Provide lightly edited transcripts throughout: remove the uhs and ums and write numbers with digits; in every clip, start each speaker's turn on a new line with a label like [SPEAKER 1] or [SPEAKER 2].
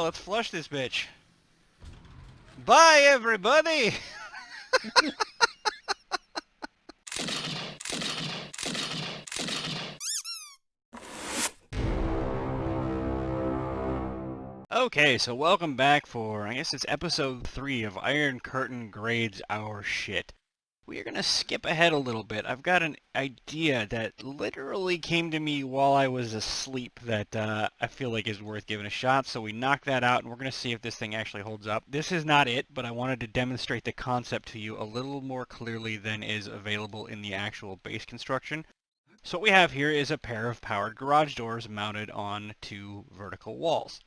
[SPEAKER 1] let's flush this bitch. Bye, everybody! Okay, so welcome back for, I guess it's episode 3 of Iron Curtain Grades Our Shit. We are going to skip ahead a little bit. I've got an idea that literally came to me while I was asleep that I feel like is worth giving a shot, so we knock that out and we're going to see if this thing actually holds up. This is not it, but I wanted to demonstrate the concept to you a little more clearly than is available in the actual base construction. So what we have here is a pair of powered garage doors mounted on 2 vertical walls.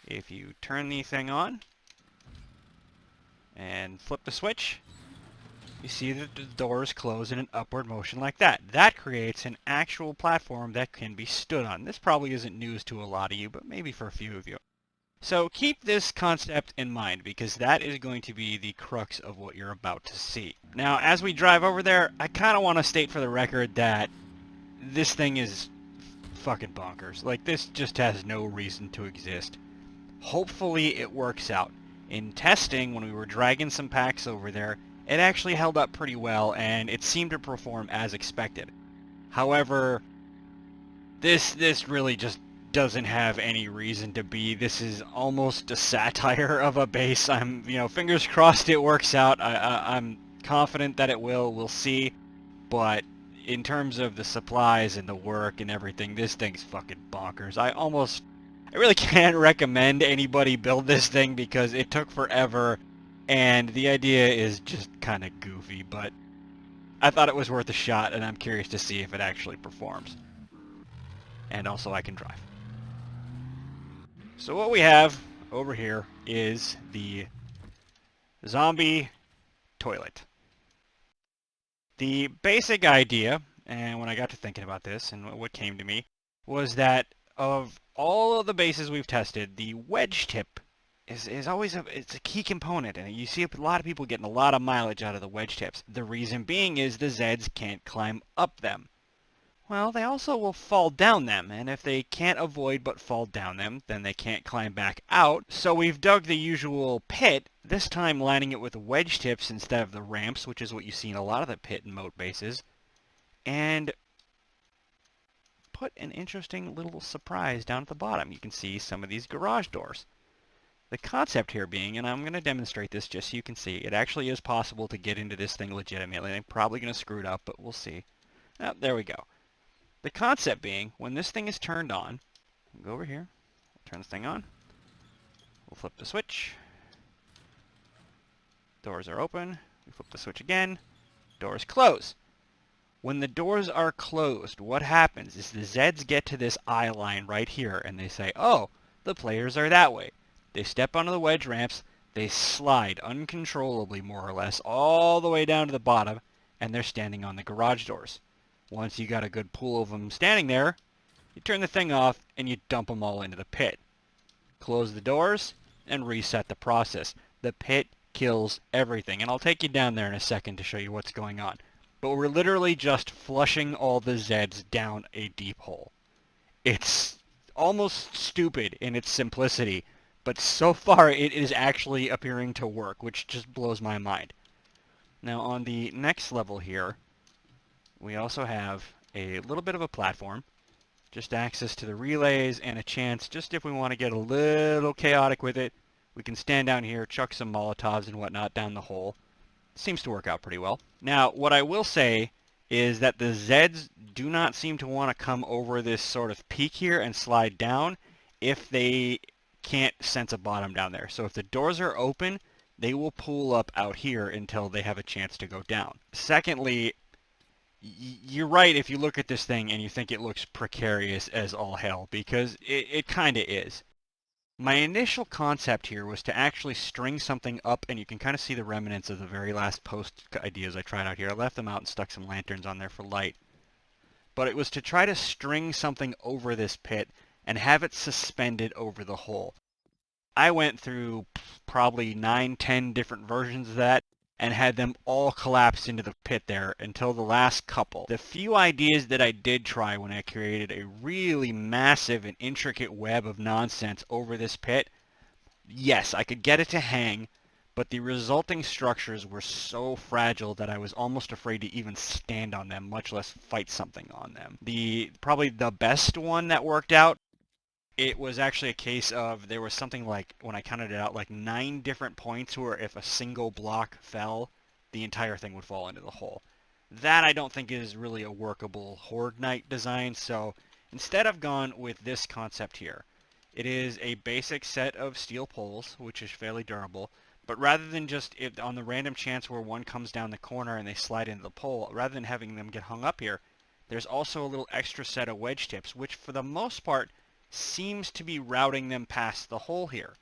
[SPEAKER 1] If you turn the thing on and flip the switch, you see that the doors close in an upward motion like that. That creates an actual platform that can be stood on. This probably isn't news to a lot of you, but maybe for a few of you. So keep this concept in mind, because that is going to be the crux of what you're about to see. Now, as we drive over there, I kind of want to state for the record that this thing is fucking bonkers. Like, this just has no reason to exist. Hopefully it works out. In testing, when we were dragging some packs over there, it actually held up pretty well, and it seemed to perform as expected. However, this really just doesn't have any reason to be. This is almost a satire of a base. I'm, fingers crossed it works out. I'm confident that it will. We'll see. But in terms of the supplies and the work and everything, this thing's fucking bonkers. I really can't recommend anybody build this thing because it took forever and the idea is just kind of goofy, but I thought it was worth a shot and I'm curious to see if it actually performs. And also I can drive. So what we have over here is the zombie toilet. The basic idea, and when I got to thinking about this and what came to me, was that of all of the bases we've tested, the wedge tip is always it's a key component, and you see a lot of people getting a lot of mileage out of the wedge tips. The reason being is the Zeds can't climb up them. Well, they also will fall down them, and if they can't avoid but fall down them, then they can't climb back out. So we've dug the usual pit, this time lining it with wedge tips instead of the ramps, which is what you see in a lot of the pit and moat bases. And put an interesting little surprise down at the bottom. You can see some of these garage doors. The concept here being, and I'm going to demonstrate this just so you can see, it actually is possible to get into this thing legitimately. I'm probably going to screw it up, but we'll see. Oh, there we go. The concept being, when this thing is turned on, we'll go over here, we'll turn this thing on, we'll flip the switch, doors are open, we flip the switch again, doors close. When the doors are closed, what happens is the Zeds get to this eye line right here, and they say, oh, the players are that way. They step onto the wedge ramps, they slide uncontrollably, more or less, all the way down to the bottom, and they're standing on the garage doors. Once you got a good pool of them standing there, you turn the thing off, and you dump them all into the pit. Close the doors, and reset the process. The pit kills everything, and I'll take you down there in a second to show you what's going on. But we're literally just flushing all the Zeds down a deep hole. It's almost stupid in its simplicity, but so far it is actually appearing to work, which just blows my mind. Now on the next level here, we also have a little bit of a platform, just access to the relays and a chance, just if we want to get a little chaotic with it, we can stand down here, chuck some Molotovs and whatnot down the hole. Seems to work out pretty well. Now, what I will say is that the Zeds do not seem to want to come over this sort of peak here and slide down if they can't sense a bottom down there. So if the doors are open, they will pull up out here until they have a chance to go down. Secondly, you're right if you look at this thing and you think it looks precarious as all hell, because it kind of is. My initial concept here was to actually string something up, and you can kind of see the remnants of the very last post ideas I tried out here. I left them out and stuck some lanterns on there for light. But it was to try to string something over this pit and have it suspended over the hole. I went through probably 9-10 different versions of that and had them all collapse into the pit there until the last couple. The few ideas that I did try when I created a really massive and intricate web of nonsense over this pit, yes, I could get it to hang, but the resulting structures were so fragile that I was almost afraid to even stand on them, much less fight something on them. Probably the best one that worked out, it was actually a case of there was something like, when I counted it out, like 9 different points where if a single block fell, the entire thing would fall into the hole. That I don't think is really a workable Horde Knight design, so instead I've gone with this concept here. It is a basic set of steel poles, which is fairly durable, but rather than just on the random chance where one comes down the corner and they slide into the pole, rather than having them get hung up here, there's also a little extra set of wedge tips, which for the most part seems to be routing them past the hole here.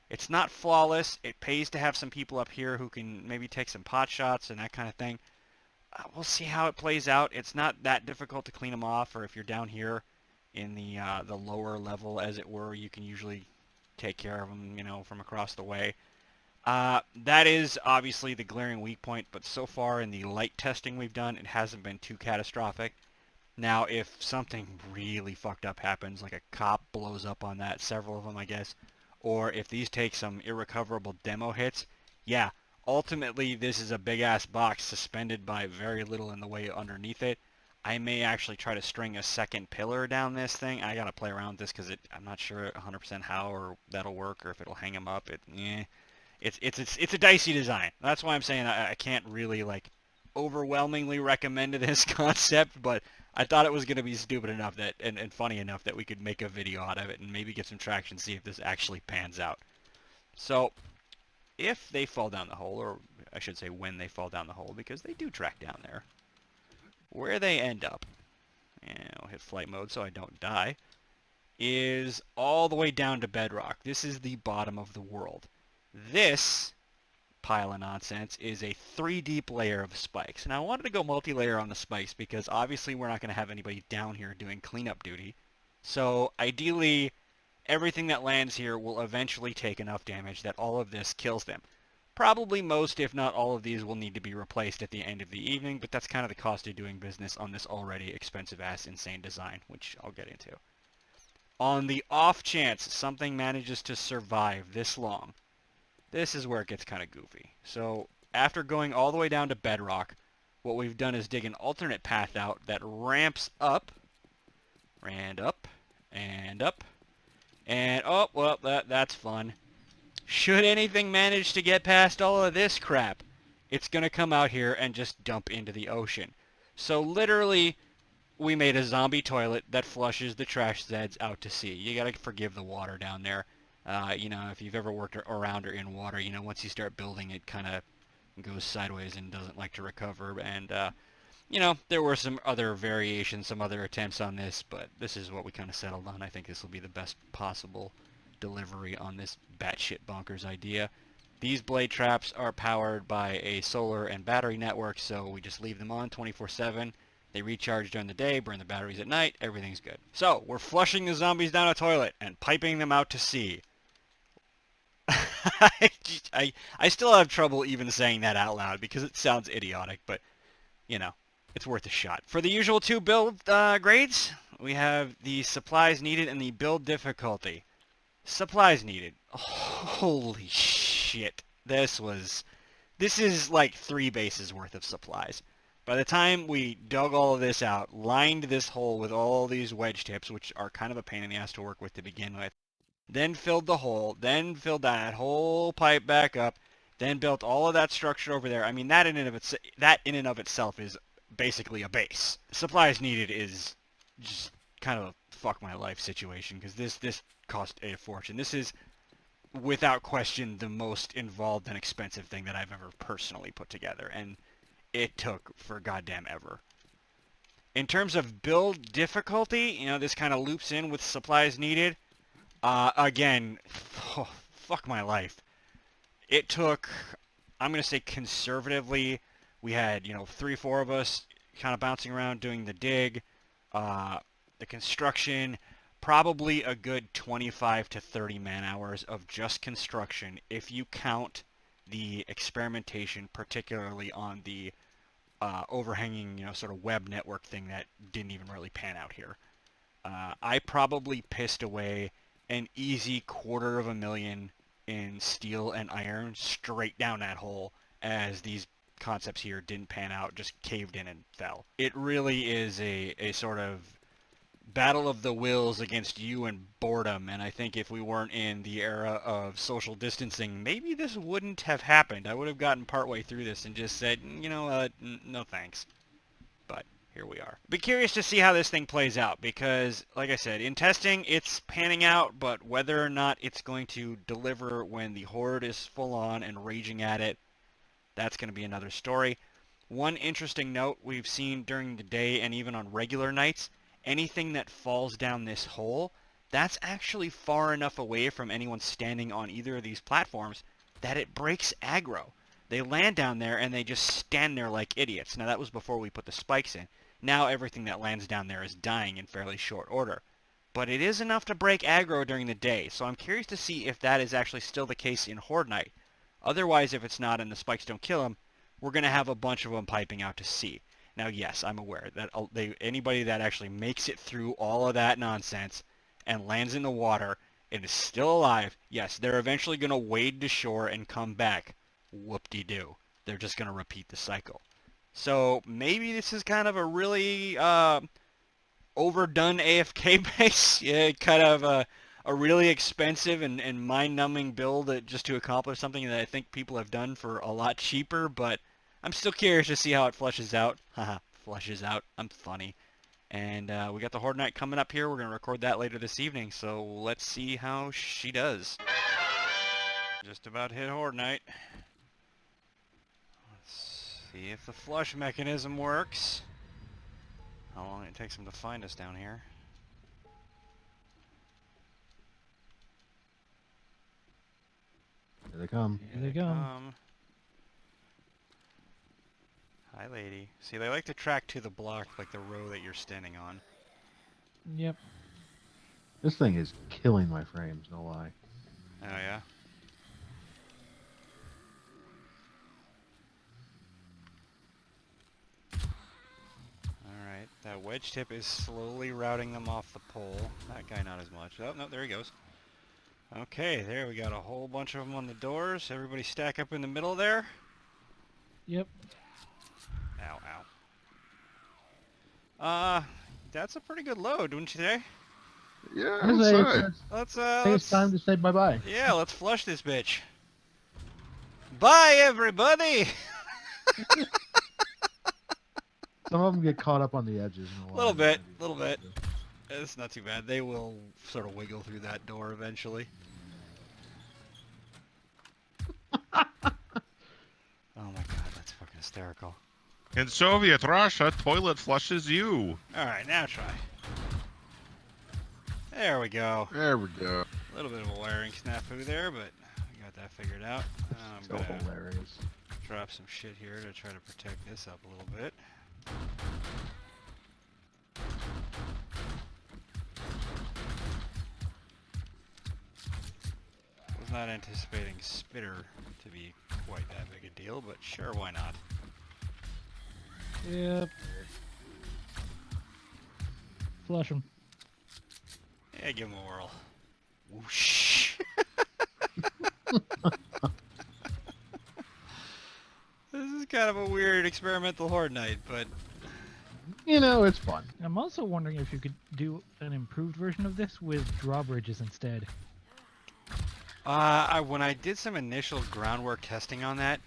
[SPEAKER 1] It's not flawless. It pays to have some people up here who can maybe take some pot shots and that kind of thing. We'll see how it plays out. It's not that difficult to clean them off, or if you're down here in the lower level, as it were, you can usually take care of them, from across the way. That is obviously the glaring weak point, but so far in the light testing we've done, it hasn't been too catastrophic. Now, if something really fucked up happens, like a cop blows up on that, several of them, I guess, or if these take some irrecoverable demo hits, yeah, ultimately this is a big-ass box suspended by very little in the way underneath it. I may actually try to string a second pillar down this thing. I gotta play around with this because I'm not sure 100% how or that'll work, or if it'll hang them up. It's a dicey design. That's why I'm saying I can't really overwhelmingly recommend this concept, but I thought it was going to be stupid enough that and funny enough that we could make a video out of it and maybe get some traction, see if this actually pans out. So if they fall down the hole, or I should say when they fall down the hole, because they do track down there, where they end up, and I'll hit flight mode so I don't die, is all the way down to bedrock. This is the bottom of the world. This pile of nonsense is a 3 deep layer of spikes. And I wanted to go multi-layer on the spikes because obviously we're not going to have anybody down here doing cleanup duty. So ideally, everything that lands here will eventually take enough damage that all of this kills them. Probably most, if not all of these will need to be replaced at the end of the evening, but that's kind of the cost of doing business on this already expensive-ass insane design, which I'll get into. On the off chance something manages to survive this long, this is where it gets kind of goofy. So after going all the way down to bedrock, what we've done is dig an alternate path out that ramps up, and up, and up, and oh, well, that's fun. Should anything manage to get past all of this crap, it's going to come out here and just dump into the ocean. So literally, we made a zombie toilet that flushes the trash Zeds out to sea. You gotta forgive the water down there. If you've ever worked around or in water, once you start building, it kind of goes sideways and doesn't like to recover. And, there were some other variations, some other attempts on this, but this is what we kind of settled on. I think this will be the best possible delivery on this batshit bonkers idea. These blade traps are powered by a solar and battery network, so we just leave them on 24/7. They recharge during the day, burn the batteries at night, everything's good. So, we're flushing the zombies down a toilet and piping them out to sea. I still have trouble even saying that out loud because it sounds idiotic, but, it's worth a shot. For the usual 2 build grades, we have the supplies needed and the build difficulty. Supplies needed. Holy shit. This is like 3 bases worth of supplies. By the time we dug all of this out, lined this hole with all these wedge tips, which are kind of a pain in the ass to work with to begin with, then filled the hole, then filled that whole pipe back up, then built all of that structure over there. I mean, that in and of itself is basically a base. Supplies needed is just kind of a fuck my life situation because this cost a fortune. This is without question the most involved and expensive thing that I've ever personally put together, and it took for goddamn ever. In terms of build difficulty, this kind of loops in with supplies needed. Again, fuck my life. It took, I'm going to say conservatively, we had, 3, 4 of us kind of bouncing around doing the dig, the construction, probably a good 25 to 30 man hours of just construction if you count the experimentation, particularly on the overhanging, sort of web network thing that didn't even really pan out here. I probably pissed away an easy $250,000 in steel and iron straight down that hole, as these concepts here didn't pan out, just caved in and fell. It really is a sort of battle of the wills against you and boredom, and I think if we weren't in the era of social distancing, maybe this wouldn't have happened. I would have gotten partway through this and just said, you know what, no thanks. But here we are. Be curious to see how this thing plays out, because, like I said, in testing, it's panning out, but whether or not it's going to deliver when the Horde is full on and raging at it, that's going to be another story. One interesting note we've seen during the day and even on regular nights, anything that falls down this hole, that's actually far enough away from anyone standing on either of these platforms that it breaks aggro. They land down there and they just stand there like idiots. Now that was before we put the spikes in. Now everything that lands down there is dying in fairly short order. But it is enough to break aggro during the day, so I'm curious to see if that is actually still the case in Horde Night. Otherwise, if it's not and the spikes don't kill them, we're going to have a bunch of them piping out to sea. Now, yes, I'm aware that anybody that actually makes it through all of that nonsense and lands in the water and is still alive, yes, they're eventually going to wade to shore and come back. Whoop-de-doo. They're just going to repeat the cycle. So maybe this is kind of a really overdone AFK base. Yeah, kind of a really expensive and mind-numbing build just to accomplish something that I think people have done for a lot cheaper, but I'm still curious to see how it flushes out. Haha, flushes out. I'm funny. And we got the Horde Night coming up here. We're going to record that later this evening, so let's see how she does. Just about hit Horde Night. Let's see if the flush mechanism works. How long it takes them to find us down here.
[SPEAKER 2] Here they come.
[SPEAKER 3] Here they come.
[SPEAKER 1] Hi, lady. See, they like to track to the block, like the row that you're standing on.
[SPEAKER 3] Yep.
[SPEAKER 2] This thing is killing my frames, no lie.
[SPEAKER 1] Oh, yeah? Alright, that wedge tip is slowly routing them off the pole. That guy not as much. Oh, no, there he goes. Okay, there we got a whole bunch of them on the doors. Everybody stack up in the middle there.
[SPEAKER 3] Yep.
[SPEAKER 1] Ow, ow. That's a pretty good load, wouldn't you say?
[SPEAKER 4] Yeah,
[SPEAKER 2] I
[SPEAKER 4] I'd
[SPEAKER 2] say
[SPEAKER 4] say.
[SPEAKER 1] Let's,
[SPEAKER 2] I think it's time to say bye-bye.
[SPEAKER 1] yeah, let's flush this bitch. Bye, everybody!
[SPEAKER 2] Some of them get caught up on the edges.
[SPEAKER 1] A little bit. It's not too bad. They will sort of wiggle through that door eventually. Oh my god, that's fucking hysterical.
[SPEAKER 4] In Soviet Russia, toilet flushes you.
[SPEAKER 1] Alright, now try. There we go.
[SPEAKER 4] There we go.
[SPEAKER 1] A little bit of a wiring snafu there, but we got that figured out. I'm
[SPEAKER 2] So
[SPEAKER 1] gonna
[SPEAKER 2] hilarious.
[SPEAKER 1] drop some shit here to try to protect this up a little bit. Was not anticipating Spitter to be quite that big a deal, but sure, why not?
[SPEAKER 3] Yep. Flush them.
[SPEAKER 1] Yeah, give him a whirl. Whoosh. This is kind of a weird experimental Horde Night, but
[SPEAKER 2] You know, it's fun.
[SPEAKER 3] I'm also wondering if you could do an improved version of this with drawbridges instead.
[SPEAKER 1] when I did some initial groundwork testing on that,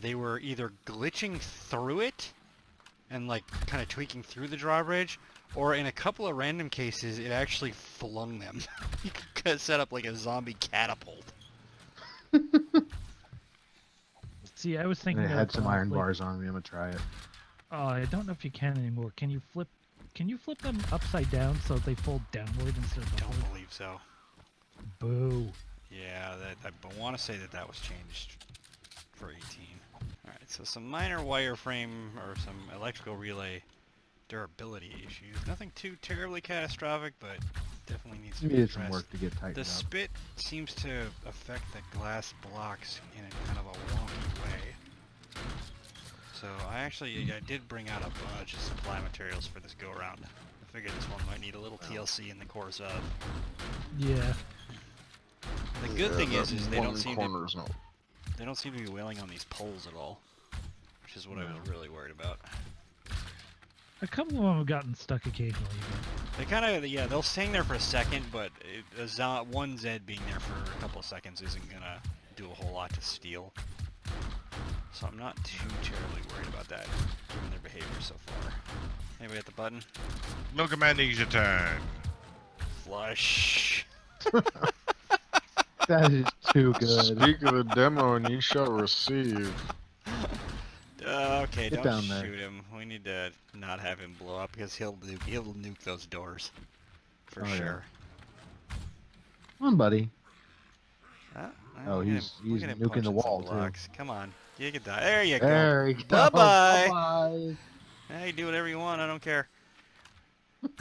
[SPEAKER 1] they were either glitching through it and like kind of tweaking through the drawbridge, or in a couple of random cases, it actually flung them. You could set up like a zombie catapult.
[SPEAKER 3] See, I was
[SPEAKER 2] And
[SPEAKER 3] thinking
[SPEAKER 2] it
[SPEAKER 3] of,
[SPEAKER 2] had some iron
[SPEAKER 3] like-
[SPEAKER 2] bars on me. I'm gonna try it.
[SPEAKER 3] I don't know if you can anymore. Can you flip them upside down so they fold downward instead of
[SPEAKER 1] Don't
[SPEAKER 3] upward?
[SPEAKER 1] believe so.
[SPEAKER 3] Boo.
[SPEAKER 1] Yeah, I want to say that was changed for 18. Alright, so some minor wireframe or some electrical relay durability issues. Nothing too terribly catastrophic, but definitely needs to be
[SPEAKER 2] Needed some
[SPEAKER 1] addressed.
[SPEAKER 2] work to get tightened
[SPEAKER 1] The
[SPEAKER 2] up.
[SPEAKER 1] spit seems to affect the glass blocks in a kind of a wonky way. So I did bring out a bunch of supply materials for this go-around. I figured this one might need a little TLC in the course of.
[SPEAKER 3] Yeah.
[SPEAKER 1] The good thing is they don't seem to
[SPEAKER 4] corners. No.
[SPEAKER 1] they don't seem to be wailing on these poles at all, which is what I was really worried about.
[SPEAKER 3] A couple of them have gotten stuck occasionally.
[SPEAKER 1] They kind of, yeah, they'll hang there for a second, but one Zed being there for a couple of seconds isn't gonna do a whole lot to steal. So I'm not too terribly worried about that, given their behavior so far. Anybody at the button?
[SPEAKER 4] Milk Amnesia time.
[SPEAKER 1] Flush.
[SPEAKER 2] That is too good.
[SPEAKER 5] Speak of the demo and you shall receive.
[SPEAKER 1] Okay,
[SPEAKER 2] Get
[SPEAKER 1] don't
[SPEAKER 2] down there.
[SPEAKER 1] shoot him. We need to not have him blow up because he'll nuke those doors. For
[SPEAKER 2] Oh, yeah.
[SPEAKER 1] sure.
[SPEAKER 2] Come on, buddy.
[SPEAKER 1] Well,
[SPEAKER 2] Oh,
[SPEAKER 1] look at
[SPEAKER 2] he's
[SPEAKER 1] look at him
[SPEAKER 2] nuking the
[SPEAKER 1] punching some
[SPEAKER 2] wall, too.
[SPEAKER 1] blocks. Come on. You can die. There you go.
[SPEAKER 2] There you go.
[SPEAKER 1] Bye-bye.
[SPEAKER 2] Bye-bye.
[SPEAKER 1] Hey, do whatever you want. I don't care.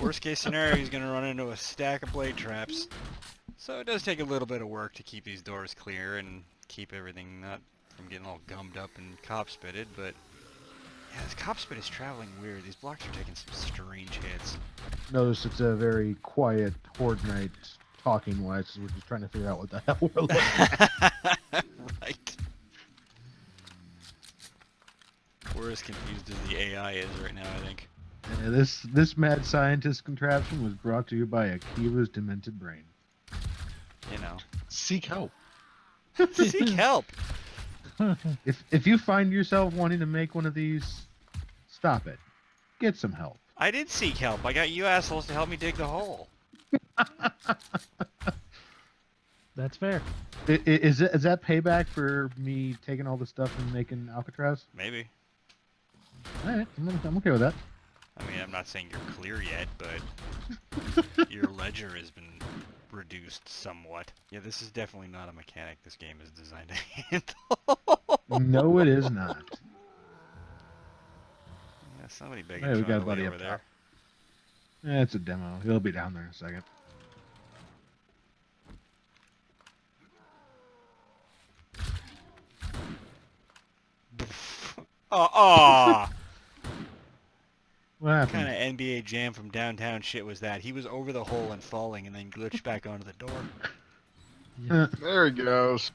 [SPEAKER 1] Worst case scenario, he's going to run into a stack of blade traps. So it does take a little bit of work to keep these doors clear and keep everything not from getting all gummed up and cop spitted, but yeah, this cop spit is traveling weird. These blocks are taking some strange hits.
[SPEAKER 2] Notice it's a very quiet Horde night talking-wise, because we're just trying to figure out what the hell we're looking at.
[SPEAKER 1] Right. We're as confused as the AI is right now, I think.
[SPEAKER 2] This mad scientist contraption was brought to you by Akiva's demented brain.
[SPEAKER 1] You know.
[SPEAKER 5] Seek help.
[SPEAKER 1] Seek help!
[SPEAKER 2] If you find yourself wanting to make one of these, stop it. Get some help.
[SPEAKER 1] I did seek help. I got you assholes to help me dig the hole.
[SPEAKER 3] That's fair.
[SPEAKER 2] Is that payback for me taking all the stuff and making Alcatraz?
[SPEAKER 1] Maybe.
[SPEAKER 2] Alright, I'm okay with that.
[SPEAKER 1] I mean, I'm not saying you're clear yet, but your ledger has been reduced somewhat. Yeah, this is definitely not a mechanic this game is designed to handle.
[SPEAKER 2] No, it is not.
[SPEAKER 1] Yeah, somebody begging
[SPEAKER 2] Hey, we
[SPEAKER 1] for
[SPEAKER 2] got a
[SPEAKER 1] the way
[SPEAKER 2] buddy
[SPEAKER 1] over
[SPEAKER 2] up
[SPEAKER 1] there.
[SPEAKER 2] top. It's a demo. He'll be down there in a second.
[SPEAKER 1] Aw!
[SPEAKER 2] What
[SPEAKER 1] What
[SPEAKER 2] happened?
[SPEAKER 1] kind of NBA Jam from downtown shit was that? He was over the hole and falling and then glitched back onto the door.
[SPEAKER 5] There he goes.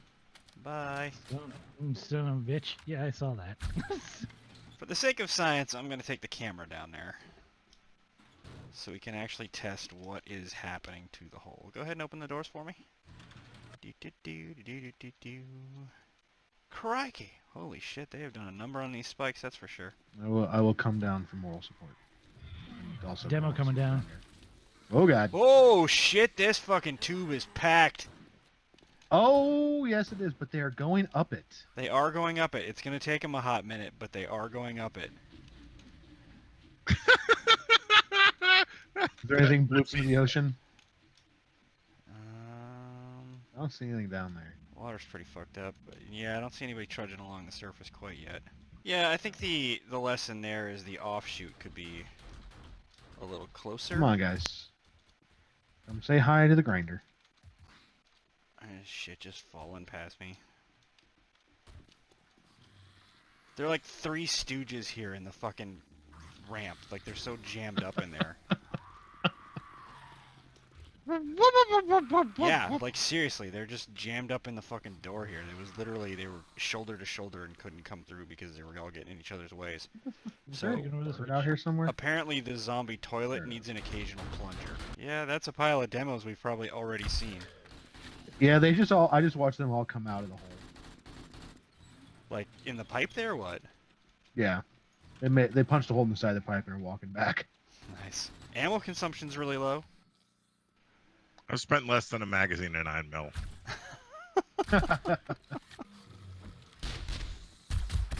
[SPEAKER 1] Bye.
[SPEAKER 3] Son of a bitch. Yeah, I saw that.
[SPEAKER 1] For the sake of science, I'm going to take the camera down there. So we can actually test what is happening to the hole. Go ahead and open the doors for me. Do-do-do-do-do-do-do. Crikey! Holy shit, they have done a number on these spikes, that's for sure.
[SPEAKER 2] I will come down for moral support. And also
[SPEAKER 3] Demo
[SPEAKER 2] moral
[SPEAKER 3] coming
[SPEAKER 2] support
[SPEAKER 3] down.
[SPEAKER 2] here. Oh god.
[SPEAKER 1] Oh shit, this fucking tube is packed.
[SPEAKER 2] Oh yes it is, but they are going up it.
[SPEAKER 1] They are going up it. It's going to take them a hot minute, but they are going up it.
[SPEAKER 2] Is there anything blue in the ocean? I don't see anything down there.
[SPEAKER 1] Water's pretty fucked up, but yeah, I don't see anybody trudging along the surface quite yet. Yeah, I think the lesson there is the offshoot could be a little closer.
[SPEAKER 2] Come on guys. Come say hi to the grinder.
[SPEAKER 1] Shit just falling past me. They're like three stooges here in the fucking ramp. Like they're so jammed up in there. Yeah, like seriously, they're just jammed up in the fucking door here. It was literally, they were shoulder to shoulder and couldn't come through because they were all getting in each other's ways. So,
[SPEAKER 3] Very good with this
[SPEAKER 2] Is it out here somewhere?
[SPEAKER 1] apparently the zombie toilet
[SPEAKER 2] There it
[SPEAKER 1] needs an occasional plunger. Yeah, that's a pile of demos we've probably already seen.
[SPEAKER 2] Yeah, I just watched them all come out of the hole.
[SPEAKER 1] Like, in the pipe there, or what?
[SPEAKER 2] Yeah. They punched a hole in the side of the pipe and are walking back.
[SPEAKER 1] Nice. Ammo consumption's really low.
[SPEAKER 4] I've spent less than a magazine in 9mm.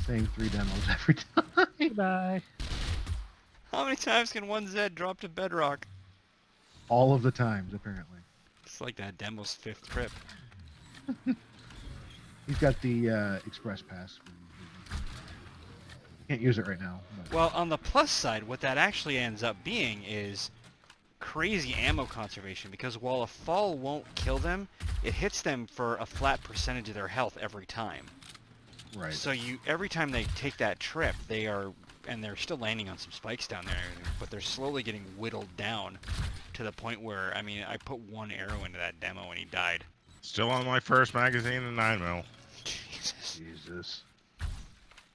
[SPEAKER 2] Same 3 demos every time.
[SPEAKER 3] Goodbye.
[SPEAKER 1] How many times can one Zed drop to bedrock?
[SPEAKER 2] All of the times, apparently.
[SPEAKER 1] It's like that demo's 5th trip.
[SPEAKER 2] He's got the express pass. Can't use it right now. But
[SPEAKER 1] Well, on the plus side, what that actually ends up being is crazy ammo conservation, because while a fall won't kill them, it hits them for a flat percentage of their health every time.
[SPEAKER 2] right.
[SPEAKER 1] So every time they take that trip, and they're still landing on some spikes down there, but they're slowly getting whittled down to the point where, I mean, I put one arrow into that demo and he died.
[SPEAKER 4] Still on my first magazine and 9mm.
[SPEAKER 1] Jesus.
[SPEAKER 2] Jesus.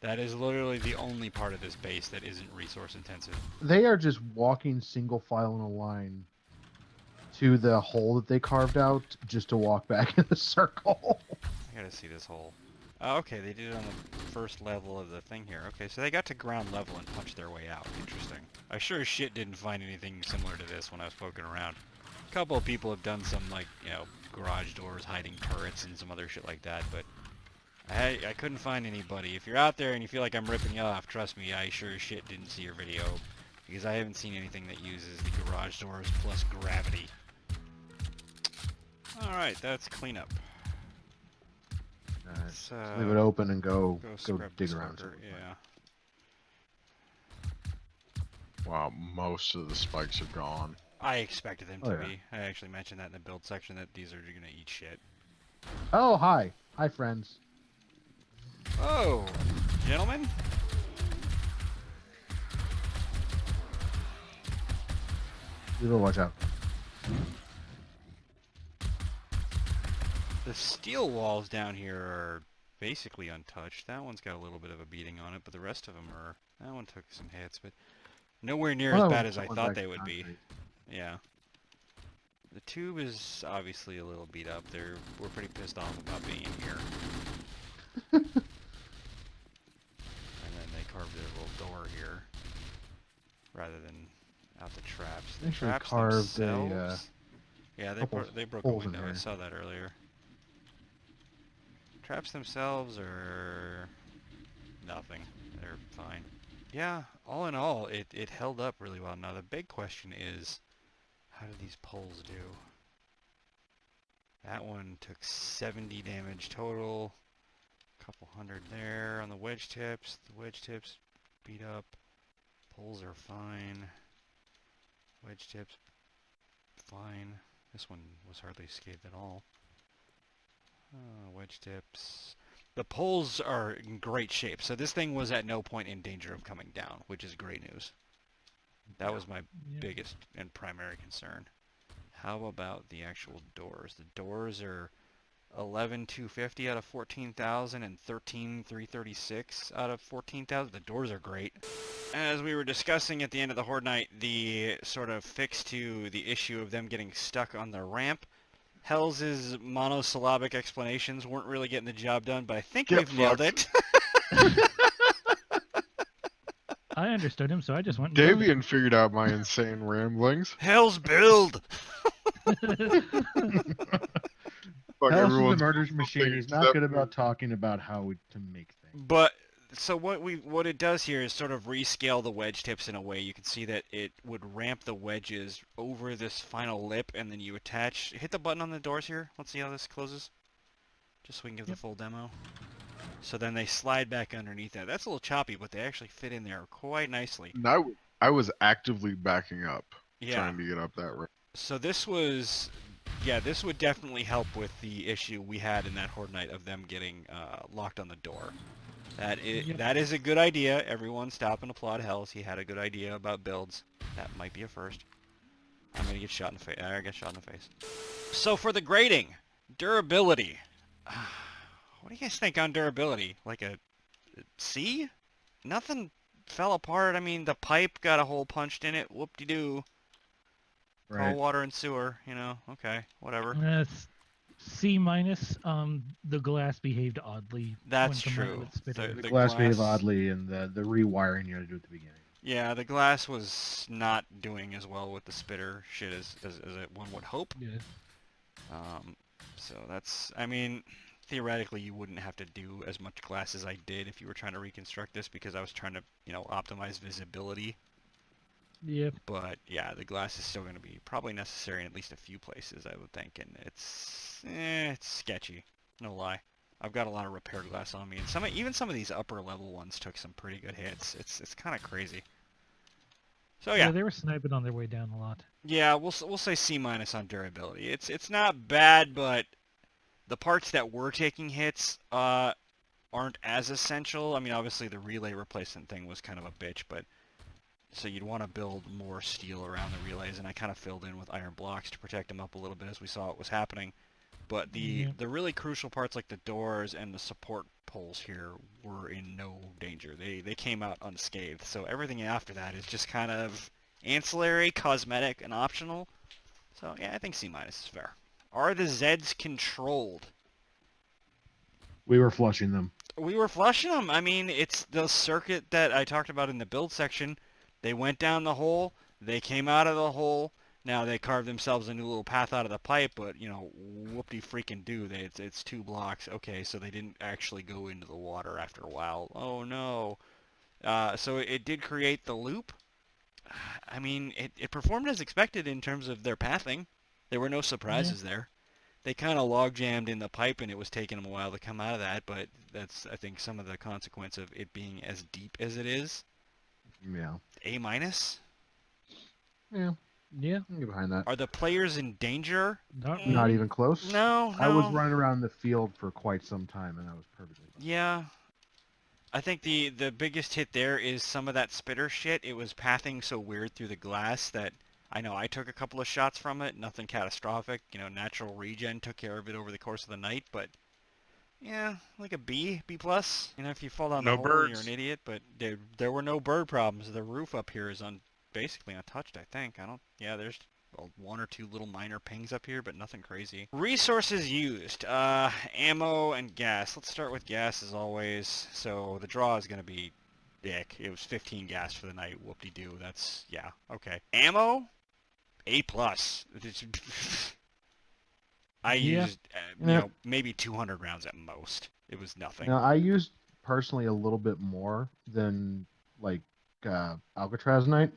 [SPEAKER 1] That is literally the only part of this base that isn't resource intensive.
[SPEAKER 2] They are just walking single file in a line to the hole that they carved out just to walk back in the circle.
[SPEAKER 1] I gotta see this hole. Oh, okay, they did it on the first level of the thing here. Okay, so they got to ground level and punched their way out. Interesting. I sure as shit didn't find anything similar to this when I was poking around. A couple of people have done some, like, you know, garage doors hiding turrets and some other shit like that, but I couldn't find anybody. If you're out there and you feel like I'm ripping you off, trust me, I sure as shit didn't see your video, because I haven't seen anything that uses the garage doors plus gravity. Alright, that's cleanup.
[SPEAKER 2] Alright,
[SPEAKER 1] Let's,
[SPEAKER 2] so leave it open and go
[SPEAKER 1] scrub
[SPEAKER 2] dig
[SPEAKER 1] this
[SPEAKER 2] around.
[SPEAKER 1] fucker, yeah.
[SPEAKER 5] Wow, most of the spikes are gone.
[SPEAKER 1] I expected them
[SPEAKER 2] Oh,
[SPEAKER 1] to
[SPEAKER 2] yeah.
[SPEAKER 1] be. I actually mentioned that in the build section that these are gonna eat shit.
[SPEAKER 2] Oh, hi. Hi, friends.
[SPEAKER 1] Oh, gentlemen?
[SPEAKER 2] Leave it, watch out.
[SPEAKER 1] The steel walls down here are basically untouched. That one's got a little bit of a beating on it, but the rest of them are... That one took some hits, but nowhere near as
[SPEAKER 2] Oh,
[SPEAKER 1] bad as I
[SPEAKER 2] going
[SPEAKER 1] thought
[SPEAKER 2] back
[SPEAKER 1] they
[SPEAKER 2] to
[SPEAKER 1] would be.
[SPEAKER 2] concrete.
[SPEAKER 1] Yeah. The tube is obviously a little beat up. We're pretty pissed off about being in here. And then they carved their little door here, rather than out the traps. The
[SPEAKER 2] Actually
[SPEAKER 1] traps
[SPEAKER 2] carved
[SPEAKER 1] themselves... Yeah,
[SPEAKER 2] couple
[SPEAKER 1] they broke a
[SPEAKER 2] holes in
[SPEAKER 1] window. I
[SPEAKER 2] here.
[SPEAKER 1] saw that earlier. Traps themselves are nothing. They're fine. Yeah, all in all, it held up really well. Now the big question is, how do these poles do? That one took 70 damage total. Couple hundred there on the wedge tips. The wedge tips beat up. Poles are fine. Wedge tips, fine. This one was hardly scathed at all. Wedge tips. The poles are in great shape, so this thing was at no point in danger of coming down, which is great news. That was my
[SPEAKER 3] Yep.
[SPEAKER 1] biggest and primary concern. How about the actual doors? The doors are 11,250 out of 14,000 and 13,336 out of 14,000. The doors are great. As we were discussing at the end of the Horde Night, the sort of fix to the issue of them getting stuck on the ramp, Hell's monosyllabic explanations weren't really getting the job done, but I think
[SPEAKER 5] Get
[SPEAKER 1] we've nailed
[SPEAKER 5] fucked.
[SPEAKER 1] it.
[SPEAKER 3] I understood him, so I just went and built it.
[SPEAKER 5] Davian figured out my insane ramblings.
[SPEAKER 1] Hell's build!
[SPEAKER 5] Fuck
[SPEAKER 2] Hell's
[SPEAKER 5] everyone's
[SPEAKER 2] the murder's machine. He's not
[SPEAKER 5] except
[SPEAKER 2] good
[SPEAKER 5] me.
[SPEAKER 2] about talking about how to make things.
[SPEAKER 1] But so what it does here is sort of rescale the wedge tips in a way. You can see that it would ramp the wedges over this final lip, and then you attach. Hit the button on the doors here. Let's see how this closes. Just so we can give the
[SPEAKER 3] Yep.
[SPEAKER 1] full demo. So then they slide back underneath that. That's a little choppy, but they actually fit in there quite nicely.
[SPEAKER 5] And I was actively backing up,
[SPEAKER 1] Yeah.
[SPEAKER 5] trying to get up that ramp.
[SPEAKER 1] So this was, yeah, this would definitely help with the issue we had in that Horde Night of them getting locked on the door.
[SPEAKER 3] Yep.
[SPEAKER 1] That is a good idea. Everyone stop and applaud Hells. He had a good idea about builds. That might be a first. I'm going to get shot in the face. I got shot in the face. So for the grading, durability. What do you guys think on durability? Like a C? Nothing fell apart. I mean, the pipe got a hole punched in it. Whoop-de-doo.
[SPEAKER 2] Right.
[SPEAKER 1] All water and sewer, you know. Okay, whatever.
[SPEAKER 3] C minus. The glass behaved oddly.
[SPEAKER 1] That's
[SPEAKER 3] when combined
[SPEAKER 1] true.
[SPEAKER 3] with spitter.
[SPEAKER 2] The glass behaved oddly, and the rewiring you had to do at the beginning.
[SPEAKER 1] Yeah, the glass was not doing as well with the spitter shit as one would hope.
[SPEAKER 3] Yeah.
[SPEAKER 1] So that's, I mean, theoretically you wouldn't have to do as much glass as I did if you were trying to reconstruct this, because I was trying to, you know, optimize visibility.
[SPEAKER 3] Yep.
[SPEAKER 1] But yeah, the glass is still going to be probably necessary in at least a few places, I would think, and it's sketchy, no lie. I've got a lot of repair glass on me, and even some of these upper level ones took some pretty good hits. It's kind of crazy. So yeah,
[SPEAKER 3] They were sniping on their way down a lot.
[SPEAKER 1] yeah, we'll say C minus on durability. It's not bad, but the parts that were taking hits aren't as essential. I mean, obviously the relay replacement thing was kind of a bitch, but so you'd want to build more steel around the relays, and I kind of filled in with iron blocks to protect them up a little bit as we saw what was happening. But
[SPEAKER 3] Yeah.
[SPEAKER 1] the really crucial parts like the doors and the support poles here were in no danger. They came out unscathed. So everything after that is just kind of ancillary, cosmetic, and optional. So yeah, I think C- is fair. Are the Zeds controlled?
[SPEAKER 2] We were flushing them.
[SPEAKER 1] We were flushing them. I mean, it's the circuit that I talked about in the build section. They went down the hole. They came out of the hole. Now they carved themselves a new little path out of the pipe, but you know, whoop-de freaking do. It's 2 blocks. Okay, so they didn't actually go into the water after a while. Oh no. So it did create the loop. I mean, it performed as expected in terms of their pathing. There were no
[SPEAKER 3] Yeah.
[SPEAKER 1] surprises there. They kind of log jammed in the pipe, and it was taking them a while to come out of that. But that's, I think, some of the consequence of it being as deep as it is.
[SPEAKER 2] Yeah.
[SPEAKER 1] A minus.
[SPEAKER 2] Yeah.
[SPEAKER 3] Yeah.
[SPEAKER 2] I can get behind that.
[SPEAKER 1] Are the players in danger?
[SPEAKER 3] Not
[SPEAKER 1] Mm,
[SPEAKER 2] Not
[SPEAKER 3] really.
[SPEAKER 2] even close.
[SPEAKER 1] No,
[SPEAKER 2] I was
[SPEAKER 1] no.
[SPEAKER 2] running around the field for quite some time, and I was perfectly fine.
[SPEAKER 1] Yeah. I think the biggest hit there is some of that spitter shit. It was pathing so weird through the glass that I know I took a couple of shots from it. Nothing catastrophic. You know, natural regen took care of it over the course of the night, but yeah, like a B, B plus. You know, if you fall down the
[SPEAKER 4] No
[SPEAKER 1] hole, you're an
[SPEAKER 4] birds.
[SPEAKER 1] idiot. But there were no bird problems. The roof up here is basically untouched. I think. I don't. Yeah, there's well, 1 or 2 little minor pings up here, but nothing crazy. Resources used. Ammo and gas. Let's start with gas as always. So the draw is gonna be dick. It was 15 gas for the night. Whoop-de-doo. That's yeah. Okay. Ammo. A plus. I
[SPEAKER 3] Yeah.
[SPEAKER 1] used,
[SPEAKER 2] Yeah.
[SPEAKER 1] maybe 200 rounds at most. It was nothing.
[SPEAKER 2] Now, I used personally a little bit more than like Alcatraz night,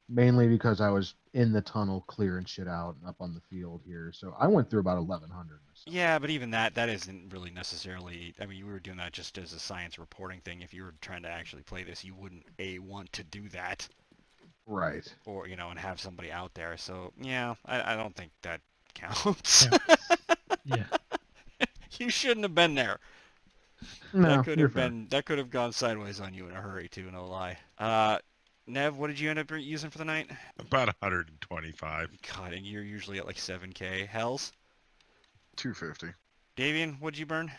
[SPEAKER 2] mainly because I was in the tunnel clearing shit out and up on the field here. So I went through about 1,100 myself.
[SPEAKER 1] Yeah, but even that isn't really necessarily. I mean, you were doing that just as a science reporting thing. If you were trying to actually play this, you wouldn't want to do that,
[SPEAKER 2] Right.
[SPEAKER 1] or and have somebody out there. So yeah, I don't think that counts.
[SPEAKER 3] Yeah.
[SPEAKER 1] You shouldn't have been there.
[SPEAKER 2] No, you're fair.
[SPEAKER 1] That could have gone sideways on you in a hurry too. No lie. Nev, what did you end up using for the night?
[SPEAKER 4] About 125.
[SPEAKER 1] God, and you're usually at like 7K. Hells.
[SPEAKER 5] 250.
[SPEAKER 1] Davian, what'd you burn?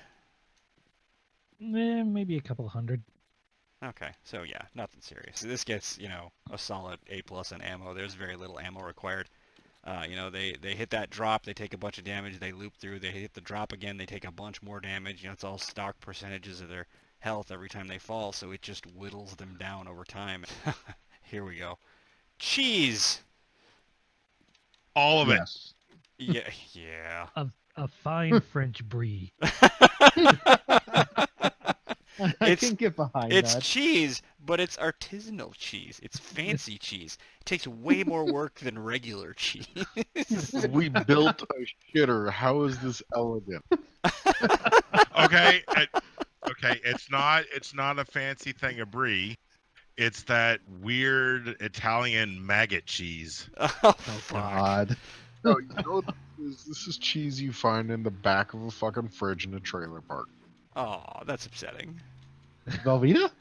[SPEAKER 3] Maybe a couple hundred.
[SPEAKER 1] Okay, so yeah, nothing serious. This gets, a solid A plus on ammo. There's very little ammo required. They hit that drop, they take a bunch of damage, they loop through, they hit the drop again, they take a bunch more damage. It's all stock percentages of their health every time they fall, so it just whittles them down over time. Here we go. Cheese!
[SPEAKER 4] All of it.
[SPEAKER 2] Yes.
[SPEAKER 1] Yeah, yeah.
[SPEAKER 3] A fine French brie.
[SPEAKER 2] I
[SPEAKER 1] It's-
[SPEAKER 2] can get behind
[SPEAKER 1] It's
[SPEAKER 2] that.
[SPEAKER 1] cheese, but it's artisanal cheese. It's fancy cheese. It takes way more work than regular cheese.
[SPEAKER 5] We built a shitter. How is this elegant?
[SPEAKER 4] Okay. Okay. It's not a fancy thing of brie. It's that weird Italian maggot cheese.
[SPEAKER 1] Oh,
[SPEAKER 2] Oh
[SPEAKER 1] fuck.
[SPEAKER 2] God.
[SPEAKER 5] No, you know what this is cheese you find in the back of a fucking fridge in a trailer park.
[SPEAKER 1] Oh, that's upsetting.
[SPEAKER 2] Velveeta?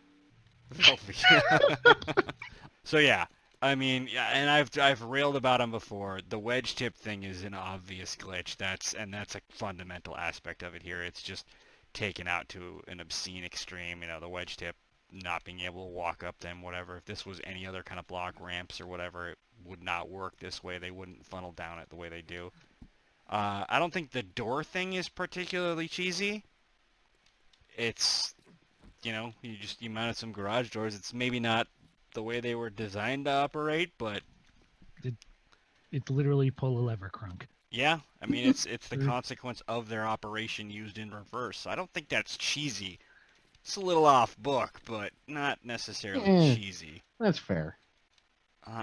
[SPEAKER 1] So yeah, I mean, yeah, and I've railed about them before. The wedge tip thing is an obvious glitch. That's a fundamental aspect of it here. It's just taken out to an obscene extreme. The wedge tip not being able to walk up them, whatever. If this was any other kind of block ramps or whatever, it would not work this way. They wouldn't funnel down it the way they do. I don't think the door thing is particularly cheesy. It's, you mounted some garage doors. It's maybe not the way they were designed to operate, but
[SPEAKER 3] It's literally pull a lever, crunk.
[SPEAKER 1] yeah, I mean, it's the consequence of their operation used in reverse. I don't think that's cheesy. It's a little off book, but not necessarily cheesy.
[SPEAKER 2] That's fair.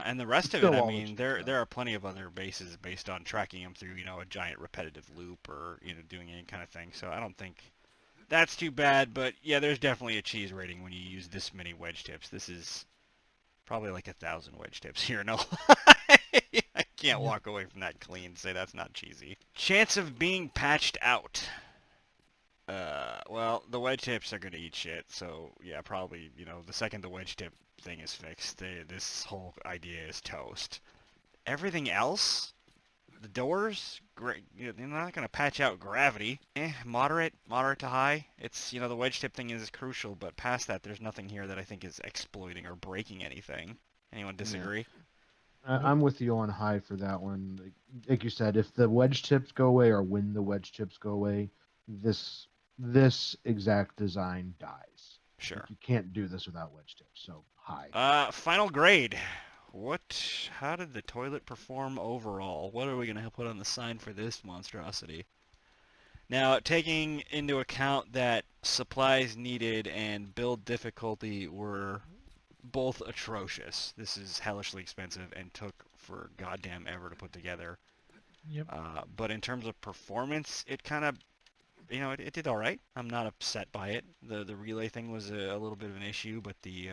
[SPEAKER 1] And the rest of
[SPEAKER 2] Still
[SPEAKER 1] it, I
[SPEAKER 2] all the
[SPEAKER 1] mean,
[SPEAKER 2] cheese,
[SPEAKER 1] there
[SPEAKER 2] though.
[SPEAKER 1] there are plenty of other bases based on tracking them through, a giant repetitive loop or, doing any kind of thing. So I don't think that's too bad. But yeah, there's definitely a cheese rating when you use this many wedge tips. This is probably like 1,000 wedge tips here. No, I can't walk away from that clean and say that's not cheesy. Chance of being patched out. Well, the wedge tips are gonna eat shit, so yeah, probably, the second the wedge tip thing is fixed, this whole idea is toast. Everything else, The doors, great. They're not going to patch out gravity. Moderate to high. It's, the wedge tip thing is crucial, but past that, there's nothing here that I think is exploiting or breaking anything. Anyone disagree?
[SPEAKER 2] I'm with you on high for that one. Like you said, if the wedge tips go away or when the wedge tips go away, this exact design dies.
[SPEAKER 1] Sure.
[SPEAKER 2] Like, you can't do this without wedge tips. So high.
[SPEAKER 1] Final grade. How did the toilet perform overall? What are we going to put on the sign for this monstrosity? Now, taking into account that supplies needed and build difficulty were both atrocious. This is hellishly expensive and took for goddamn ever to put together.
[SPEAKER 3] Yep.
[SPEAKER 1] But in terms of performance, it kind of, it did all right. I'm not upset by it. The relay thing was a little bit of an issue, but the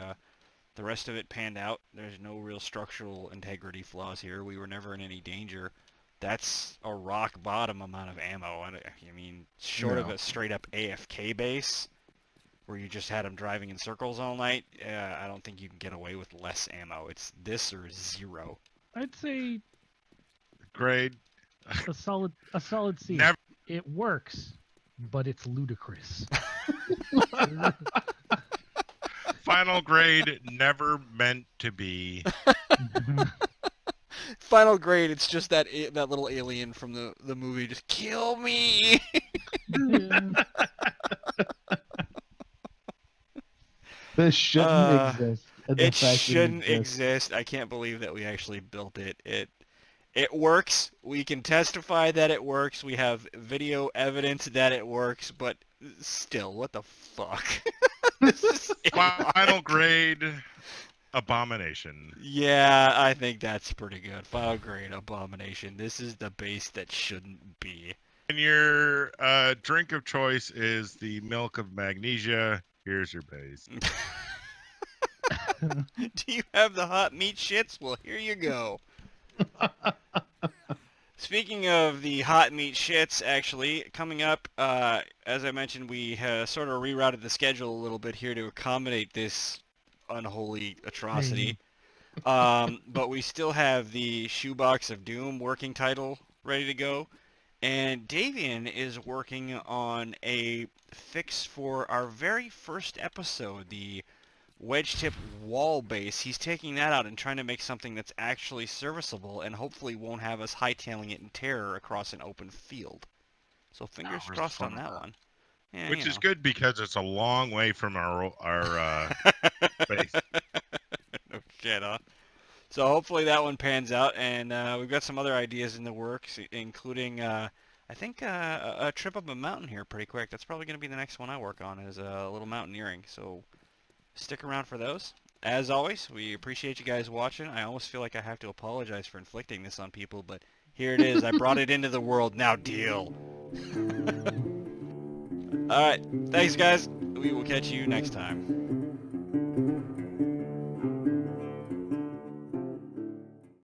[SPEAKER 1] rest of it panned out. There's no real structural integrity flaws here. We were never in any danger. That's a rock bottom amount of ammo. I mean, short of
[SPEAKER 2] No.
[SPEAKER 1] a straight up AFK base, where you just had them driving in circles all night, I don't think you can get away with less ammo. It's this or zero.
[SPEAKER 3] I'd say
[SPEAKER 4] Grade.
[SPEAKER 3] a solid C.
[SPEAKER 4] Never.
[SPEAKER 3] It works, but it's ludicrous.
[SPEAKER 4] Final grade. Never meant to be.
[SPEAKER 1] Final grade, it's just that little alien from the movie, just kill me!
[SPEAKER 2] This shouldn't exist. And the
[SPEAKER 1] It
[SPEAKER 2] fact that
[SPEAKER 1] shouldn't
[SPEAKER 2] exists-
[SPEAKER 1] exist. I can't believe that we actually built it. It works. We can testify that it works. We have video evidence that it works, but still, what the fuck?
[SPEAKER 4] Final grade. Abomination.
[SPEAKER 1] Yeah, I think that's pretty good. Final grade abomination. This is the base that shouldn't be.
[SPEAKER 4] And your drink of choice is the milk of magnesia. Here's your base.
[SPEAKER 1] Do you have the hot meat shits? Well, here you go. Speaking of the hot meat shits, actually, coming up, as I mentioned, we sort of rerouted the schedule a little bit here to accommodate this unholy atrocity. But we still have the Shoebox of Doom working title ready to go. And Davian is working on a fix for our very first episode, the wedge tip wall base. He's taking that out and trying to make something that's actually serviceable and hopefully won't have us hightailing it in terror across an open field. So fingers
[SPEAKER 5] where's the
[SPEAKER 1] crossed
[SPEAKER 5] fun
[SPEAKER 1] on
[SPEAKER 5] of
[SPEAKER 1] that
[SPEAKER 5] that?
[SPEAKER 1] one. Yeah,
[SPEAKER 4] Which is good because it's a long way from our base.
[SPEAKER 1] No shit, huh? So hopefully that one pans out, and we've got some other ideas in the works, including I think a trip up a mountain here pretty quick. That's probably going to be the next one I work on, is a little mountaineering. So stick around for those. As always, we appreciate you guys watching. I almost feel like I have to apologize for inflicting this on people, but here it is. I brought it into the world. Now deal. All right. Thanks, guys. We will catch you next time.